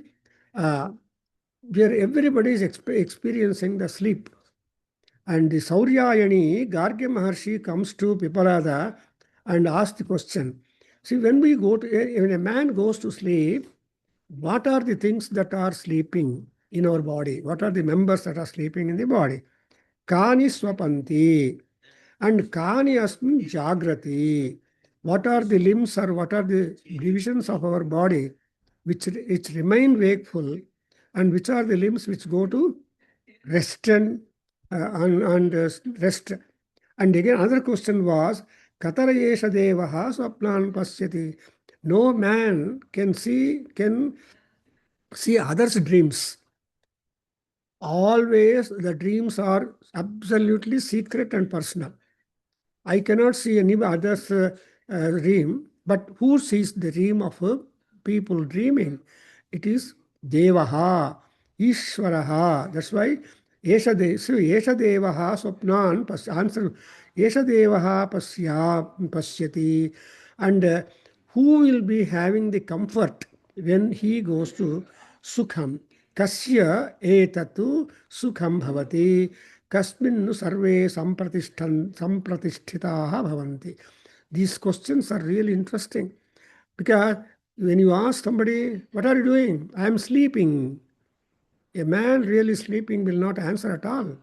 where everybody is experiencing the sleep. And the Sauryayani, Gargya Maharshi comes to Pipalada and asks the question. See, when a man goes to sleep, what are the things that are sleeping in our body? What are the members that are sleeping in the body? Kani swapanti and kani asmin jagrati. What are the limbs or what are the divisions of our body which remain wakeful, and which are the limbs which go to rest and rest? And again, another question was, Katarayesha devaha swapnan pasyati. No man can see others' dreams. Always the dreams are absolutely secret and personal. I cannot see any other's dream, but who sees the dream of people dreaming? It is Devaha, Ishvaraha. That's why Esha Devaha Swapnan answer Esha Devaha Pasyati. And who will be having the comfort when he goes to Sukham? Kasya etatu Sukham bhavati. Kasminnu sarve sampratisthitaha bhavanti. These questions are really interesting, because when you ask somebody, what are you doing? I am sleeping. A man really sleeping will not answer at all.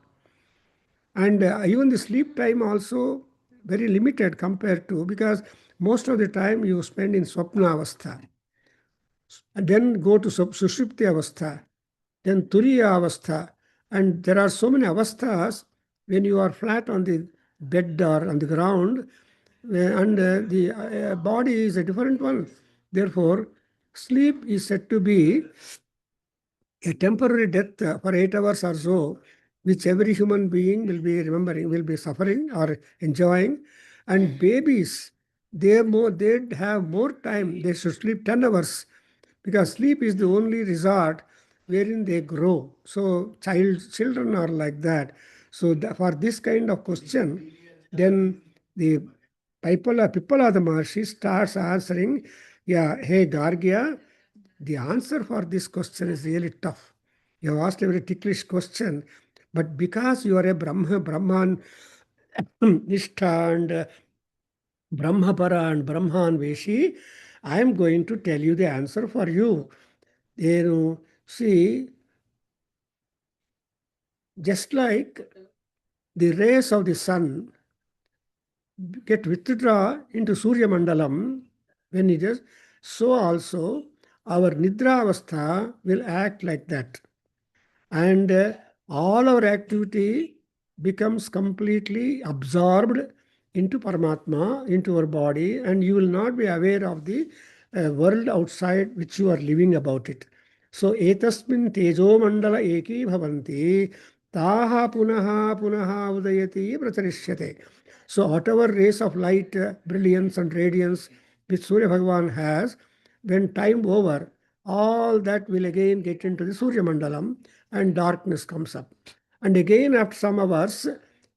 And even the sleep time also very limited compared to, because most of the time you spend in swapna avastha, and then go to sushupti avastha, then turiya avastha, and there are so many avasthas when you are flat on the bed or on the ground, and the body is a different one. Therefore, sleep is said to be a temporary death for 8 hours or so, which every human being will be remembering, will be suffering or enjoying. And babies, they have more time. They should sleep 10 hours, because sleep is the only resort wherein they grow. So children are like that. So for this kind of question, then the Pippala the Maharshi starts answering, yeah, hey Gargya, the answer for this question is really tough. You have asked a very ticklish question, but because you are a Brahman, Nishtha and Brahmapara and Brahman Veshi, I am going to tell you the answer for you. See, just like the rays of the sun get withdraw into Surya Mandalam when it is, so also our Nidra Avastha will act like that. And all our activity becomes completely absorbed into Paramatma, into our body, and you will not be aware of the world outside which you are living about it. So, etasmin tejo mandala eki bhavanti, taha punaha punaha udayati pracharishyate. So, whatever rays of light, brilliance and radiance which Surya Bhagavan has, when time over, all that will again get into the Surya Mandalam and darkness comes up. And again, after some hours,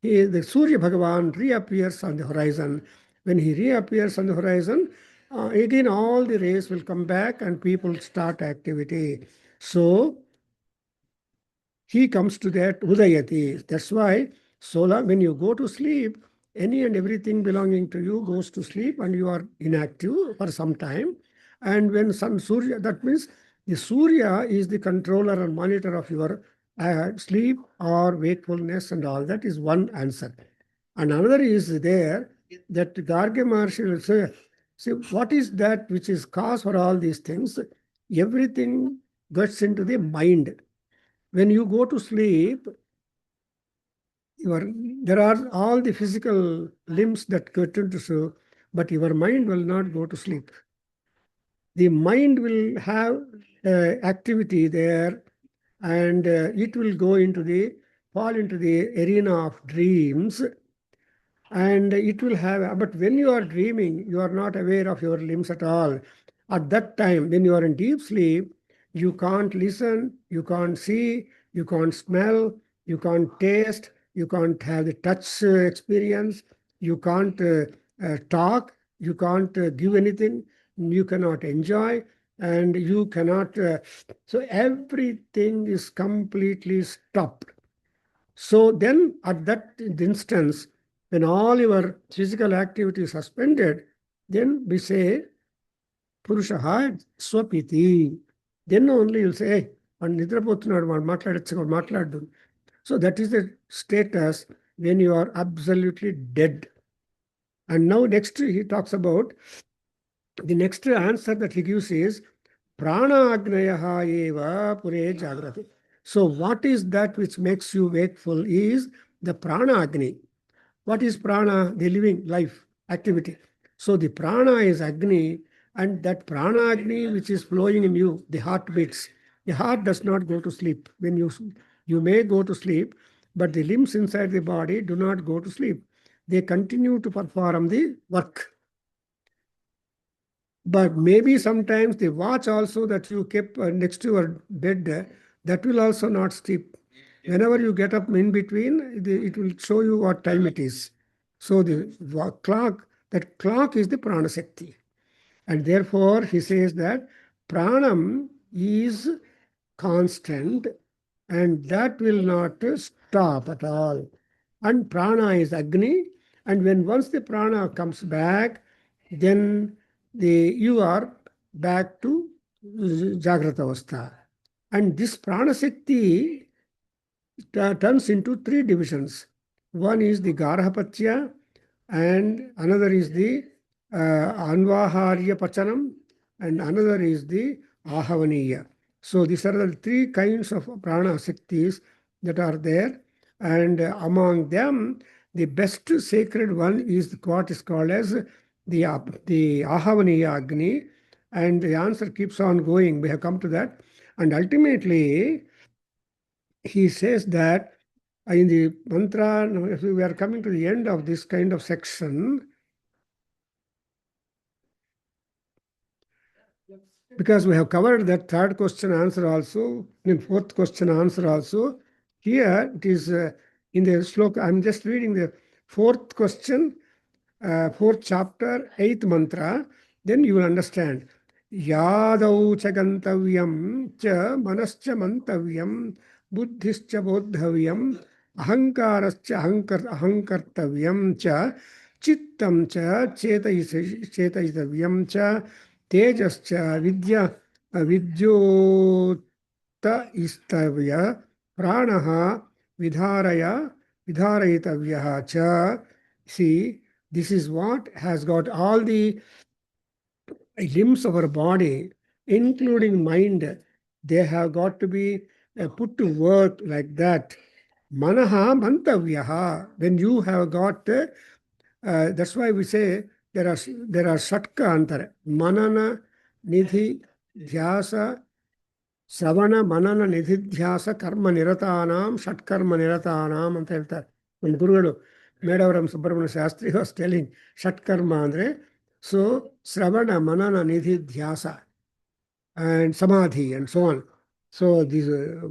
the Surya Bhagavan reappears on the horizon. When he reappears on the horizon, again all the rays will come back and people start activity. So he comes to that Udayati. That's why so long when you go to sleep, any and everything belonging to you goes to sleep and you are inactive for some time. And when Sun Surya, that means the Surya is the controller and monitor of your sleep or wakefulness, and all that is one answer. And another is there that Garga Maharshi will say, see, what is that which is cause for all these things? Everything gets into the mind. When you go to sleep, there are all the physical limbs that get into sleep, but your mind will not go to sleep. The mind will have activity there, and it will fall into the arena of dreams, and it will have, but when you are dreaming, you are not aware of your limbs at all. At that time, when you are in deep sleep, you can't listen, you can't see, you can't smell, you can't taste, you can't have the touch experience, you can't talk, you can't give anything, you cannot enjoy, and you cannot. So everything is completely stopped. So then, at that instance, when all your physical activity is suspended, then we say, Purushaha swapiti. Then only you'll say, hey, and nidrapothunadu matladu. So that is the status when you are absolutely dead. And now next he talks about, the next answer that he gives is, Prana agnayaha eva pure jagrati. So what is that which makes you wakeful is the prana agni. What is prana? The living life activity. So the prana is agni, and that prana agni which is flowing in you, the heart beats. The heart does not go to sleep. When you may go to sleep, but the limbs inside the body do not go to sleep. They continue to perform the work. But maybe sometimes the watch also that you kept next to your bed, that will also not sleep. Whenever you get up in between, it will show you what time it is. So the clock, that clock is the prana shakti. And therefore he says that pranam is constant and that will not stop at all. And prana is agni. And when once the prana comes back, then you are back to Jagrata Avastha. And this prana shakti turns into three divisions. One is the Garhapatya, and another is the Anvaharya Pachanam, and another is the Ahavaniya. So these are the three kinds of prana shaktis that are there, and among them, the best sacred one is what is called as the Ahavaniya Agni, and the answer keeps on going. We have come to that, and ultimately he says that in the mantra, if we are coming to the end of this kind of section, because we have covered that third question answer also, in fourth question answer also. Here it is in the sloka, I'm just reading the fourth question, fourth chapter, eighth mantra, then you will understand. Yadau cha gantavyam cha manascha mantavyam buddhischa bodhavyam ahankarascha ahankartavyam cha chittam cha chetayitavyam cha Tejascha vidyota istavya pranaha vidharayitavya cha. See, this is what has got all the limbs of our body, including mind, they have got to be put to work like that. Manaha mantavyaha. When you have got, that's why we say there are shatka antara. Manana, nidhi, dhyasa, Savana, Manana, Nididhyasa, Karma Niratanam, Shatkarma Niratanam ಅಂತ ಹೇಳ್ತಾರೆ. ನಮ್ಮ ಗುರುಗಳು Medavaram Subrahmanya Shastri was telling Shatkarma ಅಂದ್ರೆ so Sravana, Manana, Nididhyasa and Samadhi and so on. So this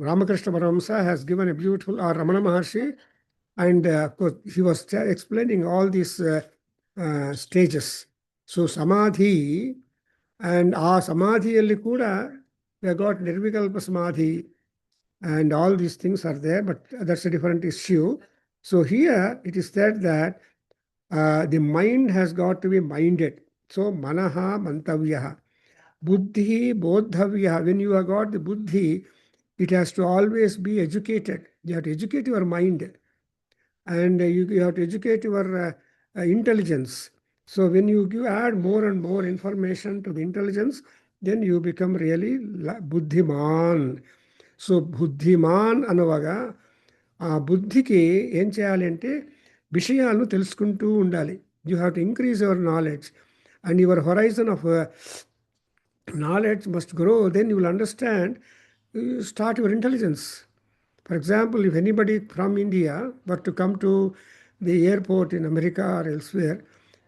Ramakrishna Paramahamsa has given a beautiful, or Ramana Maharshi, and of course he was explaining all these stages. So Samadhi, and Samadhiyalli kuda we have got Nirvikalpa Samadhi, and all these things are there, but that's a different issue. So here it is said that the mind has got to be minded. So manaha mantavyaha. Buddhi bodhavya. When you have got the buddhi, it has to always be educated. You have to educate your mind, and you have to educate your intelligence. So when you add more and more information to the intelligence, then you become really buddhiman. So బుద్ధిమాన్ అనవగా ఆ బుద్ధికి ఏం చేయాలి అంటే విషయాలను తెలుసుకుంటూ ఉండాలి. You have to increase your knowledge and your horizon of knowledge must grow, then you will understand, start your intelligence. For example, if anybody from India were to come to the airport in America or elsewhere,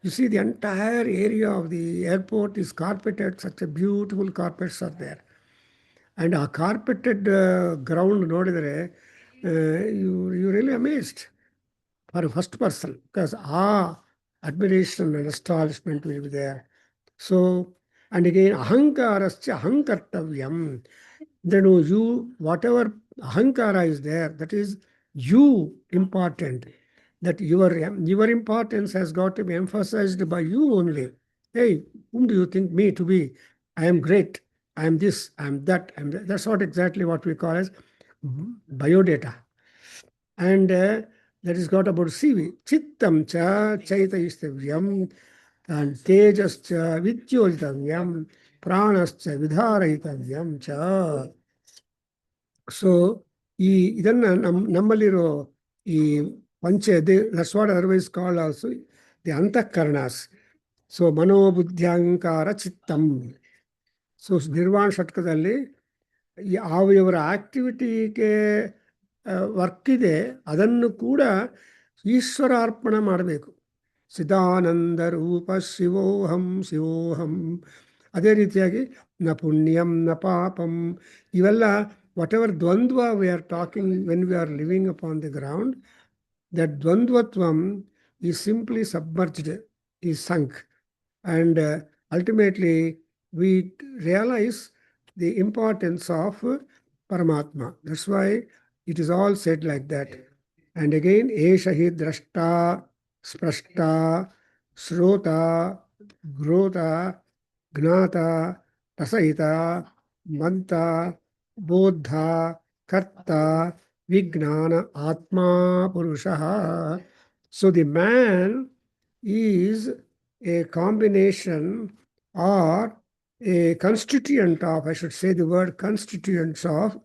you see the entire area of the airport is carpeted, such a beautiful carpets are there. And a carpeted ground ನೋಡಿದರೆ you really amazed for a first person, because admiration and astonishment will be there. So, and again, ahankarascha ahankartavyam. Then you, whatever ahankara is there, that is you important. That your importance has got to be emphasized by you only. Hey, whom do you think me to be? I am great. I am this, I am that, I am that. That's what exactly what we call as biodata. And that is got about CV. Chittam cha chaitaistavyam, and tejascha vidyojitavyam, pranascha vidharayitavyam cha. So, ಇದನ್ನ ನಮ್ಮಲ್ಲಿರೋ ಈ that's what otherwise called also the antಃಕರಣಾಸ್. So ಮನೋಬುದ್ಧ್ಯಾಂಕಾರ ಚಿತ್ತಂ. So ನಿರ್ವಾಣ ಷಟ್ಕದಲ್ಲಿ ಅವರ ಆಕ್ಟಿವಿಟಿಗೆ ವರ್ಕ್ ಇದೆ, ಅದನ್ನು ಕೂಡ ಈಶ್ವರಾರ್ಪಣ ಮಾಡಬೇಕು. ಚಿದಾನಂದ ರೂಪ ಶಿವೋಹಂ ಶಿವೋಹಂ. ಅದೇ ರೀತಿಯಾಗಿ ನ ಪುಣ್ಯಂ ನ ಪಾಪಂ, ಇವೆಲ್ಲ whatever dvandva we are talking when we are living upon the ground, that dvandvatvam is simply submerged, is sunk. And ultimately we realize the importance of Paramatma. That's why it is all said like that. And again, esha hi drashta, sprashta, shrota, grota, gnata, tasahita, manta, bodha, karta, vignana, atma, purushaha. So the man is a combination or a constituent of, I should say the word constituents of,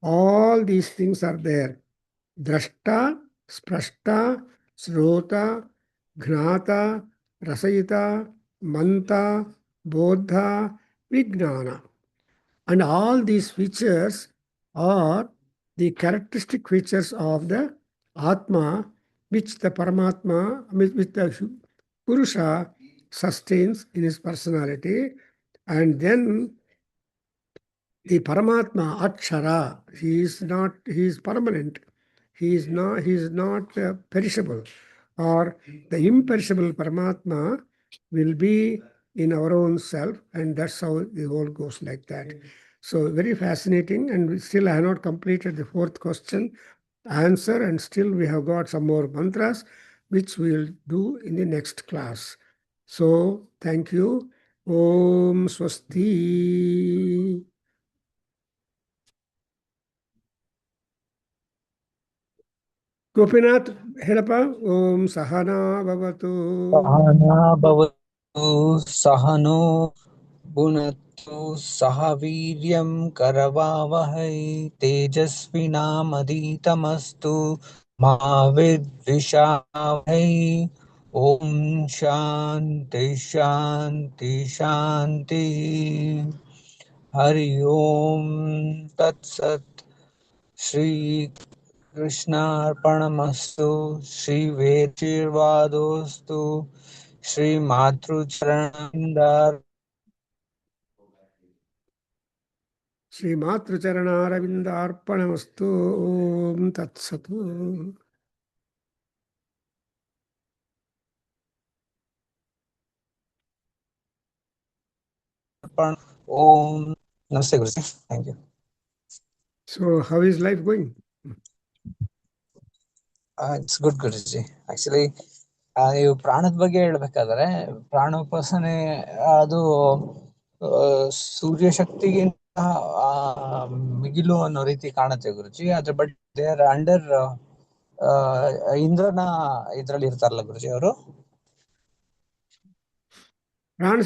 all these things are there. Drashta, sprashta, shrota, gnata, rasayita, manta, bodha, vignana. And all these features are the characteristic features of the Atma, which the Paramatma, which the Purusha sustains in his personality. And then the Paramatma, Akshara, he is permanent. He is not perishable. Or the imperishable Paramatma will be in our own self, and that's how the whole goes like that. So very fascinating, and still I have not completed the fourth question answer, and still we have got some more mantras which we will do in the next class. So thank you. ಓಂ ಸ್ವಸ್ತಿ. ಗೋಪಿನಾಥ್ ಹೇಳಪ್ಪ. ಓಂ ಸಹನಾ ಭವತು. सहना भवतु सहनो भुनक्तु सह वीर्यं करवावहै तेजस्विनामधीतमस्तु मा विद्विषावहै। ॐ शान्ति शान्ति शान्ति। हरि ओम तत्सत्। श्री कृष्णार्पणमस्तु। श्री वेदाशीर्वादोस्तु। श्री मातृचरणविन्दार ಶ್ರೀ ಮಾತೃಚರಣಾರವಿಂದಾರ್ಪಣಮಸ್ತು. ಓಂ ತತ್ಸತ್. अर्पण। ओम नमस्ते गुरुजी। Thank you. So how is life going? It's good ಗುರುಜಿ. ಆಕ್ಚುಲಿ ನೀವು ಪ್ರಾಣದ ಬಗ್ಗೆ ಹೇಳ್ಬೇಕಾದ್ರೆ ಪ್ರಾಣೋಪಾಸನೆ ಅದು ಸೂರ್ಯ ಶಕ್ತಿಗಿಂತ ಮಿಗಿಲು ಅನ್ನೋ ರೀತಿ ಕಾಣುತ್ತೆ ಗುರುಜಿ. ಅದ್ರ ಬಟ್ ದೇ ಆರ್ ಅಂಡರ್ ಇಂದ್ರನ ಇದ್ರಲ್ಲಿ ಇರ್ತಾರಲ್ಲ ಗುರುಜಿ ಅವರು. ಪ್ರಾಣ